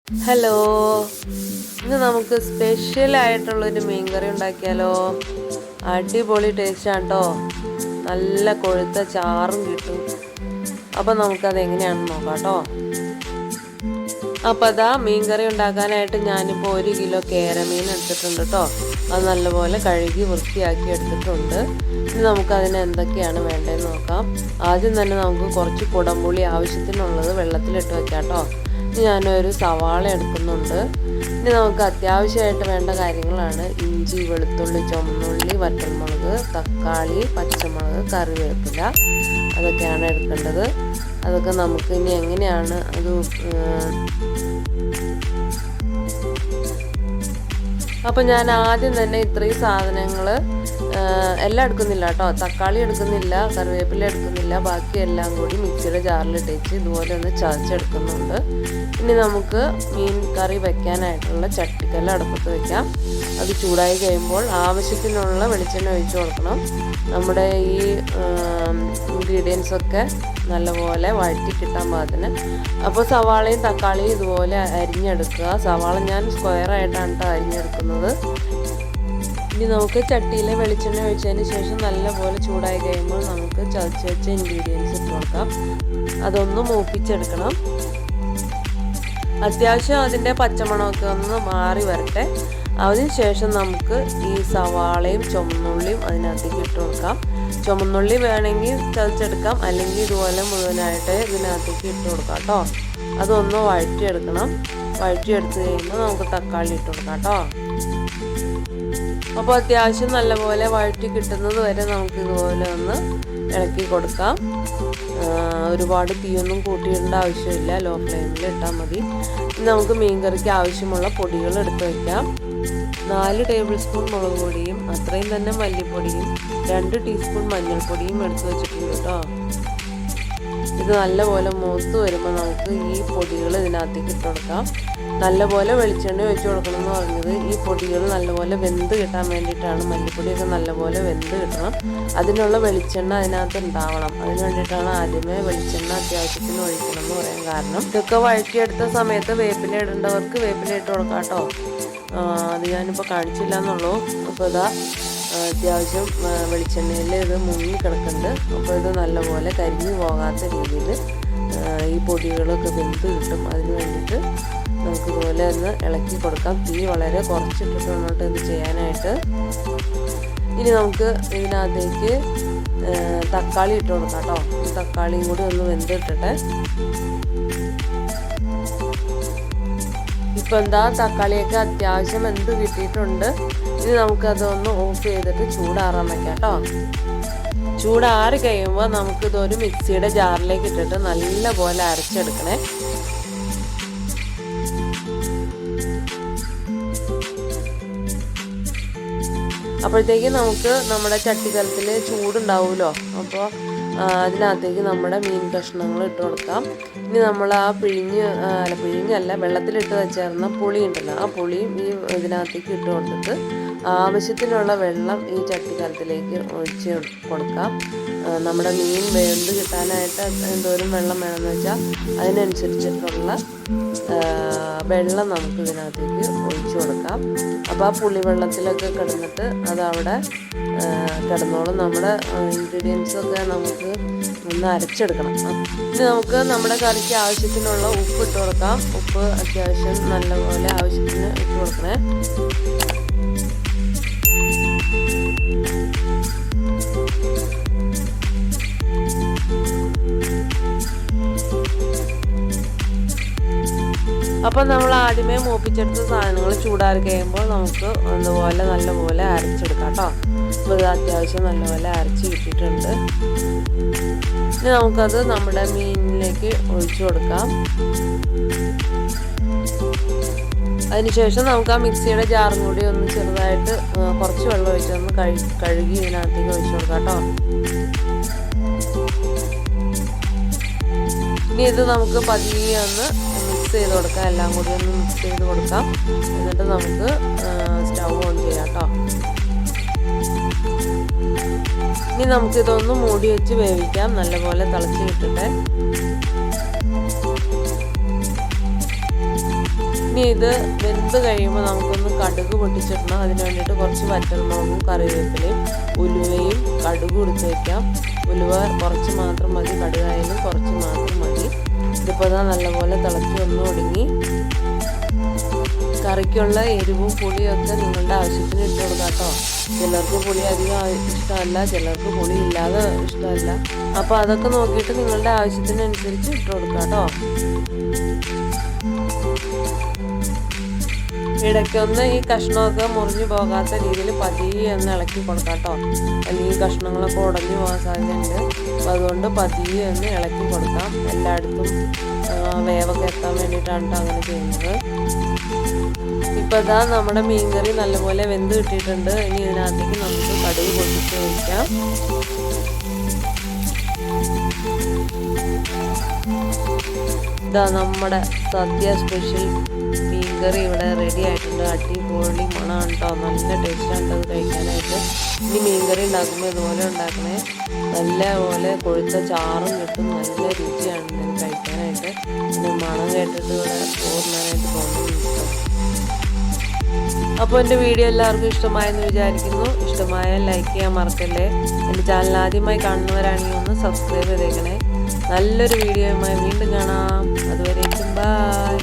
Hello, ഇന്ന് നമുക്ക് സ്പെഷ്യലായിട്ടുള്ളൊരു മീൻകറി ഉണ്ടാക്കിയാലോ. അടിപൊളി ടേസ്റ്റാണ് കേട്ടോ. നല്ല കൊഴുത്ത ചാറും കിട്ടും. അപ്പം നമുക്കത് എങ്ങനെയാണെന്ന് നോക്കാം കേട്ടോ. അപ്പോൾ അതാ മീൻകറി ഉണ്ടാക്കാനായിട്ട് ഞാനിപ്പോൾ 1 കിലോ കേരമീൻ എടുത്തിട്ടുണ്ട് കേട്ടോ. അത് നല്ലപോലെ കഴുകി വൃത്തിയാക്കി എടുത്തിട്ടുണ്ട്. ഇനി നമുക്കതിന് എന്തൊക്കെയാണ് വേണ്ടതെന്ന് നോക്കാം. ആദ്യം തന്നെ നമുക്ക് കുറച്ച് കുടംപുളി ആവശ്യത്തിനുള്ളത് വെള്ളത്തിലിട്ട് വെക്കാം കേട്ടോ. ഞാനൊരു സവാള എടുക്കുന്നുണ്ട്. ഇനി നമുക്ക് അത്യാവശ്യമായിട്ട് വേണ്ട കാര്യങ്ങളാണ് ഇഞ്ചി, വെളുത്തുള്ളി, ചുവന്നുള്ളി, വറ്റൽമുളക്, തക്കാളി, പച്ചമുളക്, കറിവേപ്പില, അതൊക്കെയാണ് എടുക്കേണ്ടത്. അതൊക്കെ നമുക്ക് ഇനി എങ്ങനെയാണ് അത് അപ്പോൾ ഞാൻ ആദ്യം തന്നെ ഇത്രയും സാധനങ്ങൾ എല്ലാം എടുക്കുന്നില്ല കേട്ടോ. തക്കാളി എടുക്കുന്നില്ല, കറിവേപ്പില എടുക്കുന്നില്ല, ബാക്കി എല്ലാം കൂടി മിക്സിയുടെ ജാറിലിട്ടേച്ച് ഇതുപോലെ ഒന്ന് ചതച്ചെടുക്കുന്നുണ്ട്. ഇനി നമുക്ക് മീൻ കറി വെക്കാനായിട്ടുള്ള ചട്ടിക്കല്ല് അടുപ്പത്ത് വെക്കാം. അത് ചൂടായി കഴിയുമ്പോൾ ആവശ്യത്തിനുള്ള വെളിച്ചെണ്ണ ഒഴിച്ച് കൊടുക്കണം. നമ്മുടെ ഈ ഇൻഗ്രീഡിയൻസൊക്കെ നല്ലപോലെ വഴറ്റി കിട്ടാൻ പാകത്തിന്. അപ്പോൾ സവാളയും തക്കാളിയും ഇതുപോലെ അരിഞ്ഞെടുക്കുക. സവാള ഞാൻ സ്ക്വയറായിട്ടാണ് കേട്ടോ അരിഞ്ഞെടുക്കുന്നത്. ഇനി നമുക്ക് ചട്ടിയിലെ വെളിച്ചെണ്ണ ഒഴിച്ചതിന് ശേഷം നല്ലപോലെ ചൂടായി കഴിയുമ്പോൾ നമുക്ക് ചതച്ച് വെച്ച ഇൻഗ്രീഡിയൻസ് ഇട്ട് കൊടുക്കാം. അതൊന്ന് മൂപ്പിച്ചെടുക്കണം. അത്യാവശ്യം അതിൻ്റെ പച്ചമണമൊക്കെ ഒന്ന് മാറി വരട്ടെ. അതിന് ശേഷം നമുക്ക് ഈ സവാളയും ചുവന്നുള്ളിയും അതിനകത്തേക്ക് ഇട്ട് കൊടുക്കാം. ചുവന്നുള്ളി വേണമെങ്കിൽ ചതച്ചെടുക്കാം, അല്ലെങ്കിൽ ഇതുപോലെ മുഴുവനായിട്ട് ഇതിനകത്തേക്ക് ഇട്ട് കൊടുക്കാം കേട്ടോ. അതൊന്ന് വഴറ്റിയെടുക്കണം. വഴറ്റിയെടുത്ത് കഴിയുമ്പോൾ നമുക്ക് തക്കാളി ഇട്ട് കൊടുക്കാം കേട്ടോ. അപ്പോൾ അത്യാവശ്യം നല്ലപോലെ വഴറ്റി കിട്ടുന്നത് വരെ നമുക്ക് ഇതുപോലെ ഒന്ന് ഇളക്കി കൊടുക്കാം. ഒരുപാട് തീയൊന്നും കൂട്ടിയിടേണ്ട ആവശ്യമില്ല, ലോ ഫ്ലെയിമിൽ ഇട്ടാൽ മതി. നമുക്ക് മീൻകറിക്ക് ആവശ്യമുള്ള പൊടികൾ എടുത്ത് വയ്ക്കാം. 4 ടേബിൾ സ്പൂൺ മുളക് പൊടിയും അത്രയും തന്നെ മല്ലിപ്പൊടിയും 2 ടീസ്പൂൺ മഞ്ഞൾപ്പൊടിയും എടുത്ത് വെച്ചിട്ടുണ്ട് കേട്ടോ. ഇത് നല്ലപോലെ മൂത്ത് വരുമ്പോൾ നമുക്ക് ഈ പൊടികൾ ഇതിനകത്തേക്ക് ഇട്ട് കൊടുക്കാം. നല്ലപോലെ വെളിച്ചെണ്ണ ഒഴിച്ച് കൊടുക്കണം എന്ന് പറഞ്ഞത് ഈ പൊടികൾ നല്ലപോലെ വെന്ത് കിട്ടാൻ വേണ്ടിയിട്ടാണ്. മല്ലിപ്പൊടിയൊക്കെ നല്ലപോലെ വെന്ത് കിട്ടണം. അതിനുള്ള വെളിച്ചെണ്ണ അതിനകത്ത് ഉണ്ടാവണം. അതിന് വേണ്ടിയിട്ടാണ് ആദ്യമേ വെളിച്ചെണ്ണ അത്യാവശ്യത്തിന് ഒഴിക്കണം എന്ന് പറയാൻ കാരണം. ഇതൊക്കെ വഴറ്റിയെടുത്ത സമയത്ത് വേപ്പില ഇടേണ്ടവർക്ക് വേപ്പില ഇട്ട് കൊടുക്കാം കേട്ടോ. അത് ഞാനിപ്പോൾ കാണിച്ചില്ല എന്നുള്ളൂ. അപ്പോൾ ഇതാ അത്യാവശ്യം വെളിച്ചെണ്ണയിൽ ഇത് മുങ്ങി കിടക്കുന്നുണ്ട്. അപ്പോൾ ഇത് നല്ലപോലെ കരിഞ്ഞു പോകാത്ത രീതിയിൽ ഈ പൊടികളൊക്കെ വെന്ത് കിട്ടും. അതിന് വേണ്ടിയിട്ട് നമുക്കിതുപോലെ ഒന്ന് ഇളക്കി കൊടുക്കാം. തീ വളരെ കുറച്ചിട്ടിട്ട് വേണം ഇത് ചെയ്യാനായിട്ട്. ഇനി നമുക്ക് ഇതിനകത്തേക്ക് തക്കാളി ഇട്ട് കൊടുക്കാം കേട്ടോ. ഈ തക്കാളിയും കൂടി ഒന്ന് വെന്തിട്ടിട്ടെ. ഇപ്പം എന്താ തക്കാളിയൊക്കെ അത്യാവശ്യം വെന്ത് കിട്ടിയിട്ടുണ്ട്. ഇനി നമുക്കതൊന്ന് ഓഫ് ചെയ്തിട്ട് ചൂടാറാൻ വയ്ക്കാം കേട്ടോ. ചൂടാറി കഴിയുമ്പോൾ നമുക്കിതൊരു മിക്സിയുടെ ജാറിലേക്ക് ഇട്ടിട്ട് നല്ലപോലെ അരച്ചെടുക്കണേ. അപ്പോഴത്തേക്ക് നമുക്ക് നമ്മുടെ ചട്ടിക്കലത്തിൽ ചൂടുണ്ടാവുമല്ലോ. അപ്പോൾ അതിനകത്തേക്ക് നമ്മുടെ മീൻ കഷ്ണങ്ങൾ ഇട്ട് കൊടുക്കാം. ഇനി നമ്മൾ ആ പിഴിഞ്ഞല്ല വെള്ളത്തിലിട്ട് വെച്ചേർന്ന പുളി ഉണ്ടല്ലോ, ആ പുളിയും ഈ ഇതിനകത്തേക്ക് ഇട്ട് കൊടുത്തിട്ട് ആവശ്യത്തിനുള്ള വെള്ളം ഈ ചട്ടിക്കലത്തിലേക്ക് ഒഴിച്ച് കൊടുക്കാം. നമ്മുടെ മീൻ വെന്ത് കിട്ടാനായിട്ട് എന്തോരം വെള്ളം വേണമെന്ന് വെച്ചാൽ അതിനനുസരിച്ചിട്ടുള്ള വെള്ളം നമുക്ക് ഇതിനകത്തേക്ക് ഒഴിച്ചു കൊടുക്കാം. അപ്പോൾ ആ പുളിവെള്ളത്തിലൊക്കെ കിടന്നിട്ട് അതവിടെ കിടന്നോളും. നമ്മുടെ ഇൻഗ്രീഡിയൻസൊക്കെ നമുക്ക് ഒന്ന് അരച്ചെടുക്കണം. ഇനി നമുക്ക് നമ്മുടെ കറിക്ക് ആവശ്യത്തിനുള്ള ഉപ്പ് ഇട്ട് കൊടുക്കാം. ഉപ്പ് അത്യാവശ്യം നല്ലപോലെ ആവശ്യത്തിന് ഇട്ട് കൊടുക്കണേ. അപ്പം നമ്മൾ ആദ്യമേ മൂപ്പിച്ചെടുത്ത സാധനങ്ങൾ ചൂടാറി കഴിയുമ്പോൾ നമുക്ക് അതുപോലെ നല്ലപോലെ അരച്ചെടുക്കാം കേട്ടോ. അപ്പോൾ ഇത് അത്യാവശ്യം നല്ലപോലെ അരച്ച് കിട്ടിയിട്ടുണ്ട്. ഇനി നമുക്കത് നമ്മുടെ മീനിലേക്ക് ഒഴിച്ചു കൊടുക്കാം. അതിനുശേഷം നമുക്ക് ആ മിക്സിയുടെ ജാറും കൂടി ഒന്ന് ചെറുതായിട്ട് കുറച്ച് വെള്ളം ഒഴിച്ചൊന്ന് കഴുകി ഇതിനകത്തേക്ക് ഒഴിച്ചു കൊടുക്കാം കേട്ടോ. ഇനി ഇത് നമുക്ക് പതിയെ ഒന്ന് മിക്സ് ചെയ്ത് കൊടുക്കാം. എല്ലാം കൂടി ഒന്ന് മിക്സ് ചെയ്ത് കൊടുക്കാം. എന്നിട്ട് നമുക്ക് സ്റ്റൗ ഓൺ ചെയ്യാം കേട്ടോ. ഇനി നമുക്കിതൊന്ന് മൂടി വെച്ച് വേവിക്കാം. നല്ലപോലെ തിളച്ച് കിട്ടട്ടെ. ഇനി ഇത് വെന്ത് കഴിയുമ്പോൾ നമുക്കൊന്ന് കടുക് പൊട്ടിച്ചിടണം. അതിന് വേണ്ടിയിട്ട് കുറച്ച് വറ്റൽമുളകും കറിവേപ്പിലയും ഉലുവയും കടുകും എടുത്ത് വയ്ക്കാം. ഉലുവ കുറച്ച് മാത്രം മതി, കടുകായാലും കുറച്ച് മാത്രം മതി. ഇതിപ്പോൾ നല്ലപോലെ തിളച്ച് ഒന്ന് ഒടുങ്ങി. കറിക്കുള്ള എരിവും പുളിയൊക്കെ നിങ്ങളുടെ ആവശ്യത്തിന് ഇട്ട് കൊടുക്കാം കേട്ടോ. ചിലർക്ക് പുളി അധികം ഇഷ്ടമല്ല, ചിലർക്ക് പുളി ഇല്ലാതെ ഇഷ്ടമല്ല. അപ്പോൾ അതൊക്കെ നോക്കിയിട്ട് നിങ്ങളുടെ ആവശ്യത്തിനനുസരിച്ച് ഇട്ട് കൊടുക്കാം കേട്ടോ. ഇടയ്ക്കൊന്ന് ഈ കഷ്ണമൊക്കെ മുറിഞ്ഞു പോകാത്ത രീതിയിൽ പതിയെ ഒന്ന് ഇളക്കി കൊടുക്കാം കേട്ടോ. അല്ലെങ്കിൽ ഈ കഷ്ണങ്ങളൊക്കെ ഉടഞ്ഞു പോകാൻ സാധ്യതയുണ്ട്. അപ്പോൾ അതുകൊണ്ട് പതിയെ ഒന്ന് ഇളക്കി കൊടുക്കാം. എല്ലായിടത്തും വേവൊക്കെ എത്താൻ വേണ്ടിയിട്ടാണ് അങ്ങനെ ചെയ്യുന്നത്. ഇപ്പോൾ ഇതാ നമ്മുടെ മീൻകറി നല്ലപോലെ വെന്ത് കിട്ടിയിട്ടുണ്ട്. ഇനി ഇതിനകത്തേക്ക് നമുക്ക് കടുക് പൊട്ടിച്ച് വയ്ക്കാം. ഇതാ നമ്മുടെ സദ്യ സ്പെഷ്യൽ മീൻകറി ഇവിടെ റെഡി ആയിട്ടുണ്ട്. അടിപൊളി മണമാണ് കേട്ടോ, നല്ല ടേസ്റ്റാണ് അത് കഴിക്കാനായിട്ട്. ഇനി മീൻകറി ഉണ്ടാക്കുമ്പോൾ ഇതുപോലെ ഉണ്ടാക്കണേ. നല്ലപോലെ കൊഴുത്ത ചാറും കിട്ടും, നല്ല രുചിയാണ് ഇതിന് കഴിക്കാനായിട്ട്. പിന്നെ മണം കേട്ടിട്ട് ഇവിടെ ചോറിനാനായിട്ട് തോന്നുന്നുണ്ട്. അപ്പോൾ എൻ്റെ വീഡിയോ എല്ലാവർക്കും ഇഷ്ടമായെന്ന് വിചാരിക്കുന്നു. ഇഷ്ടമായാൽ ലൈക്ക് ചെയ്യാൻ മറക്കല്ലേ. എൻ്റെ ചാനൽ ആദ്യമായി കാണുന്നവരാണെങ്കിൽ ഒന്ന് സബ്സ്ക്രൈബ് ചെയ്തേക്കണേ. നല്ലൊരു വീഡിയോയുമായി വീണ്ടും കാണാം. അതുവരേക്കും ബൈ.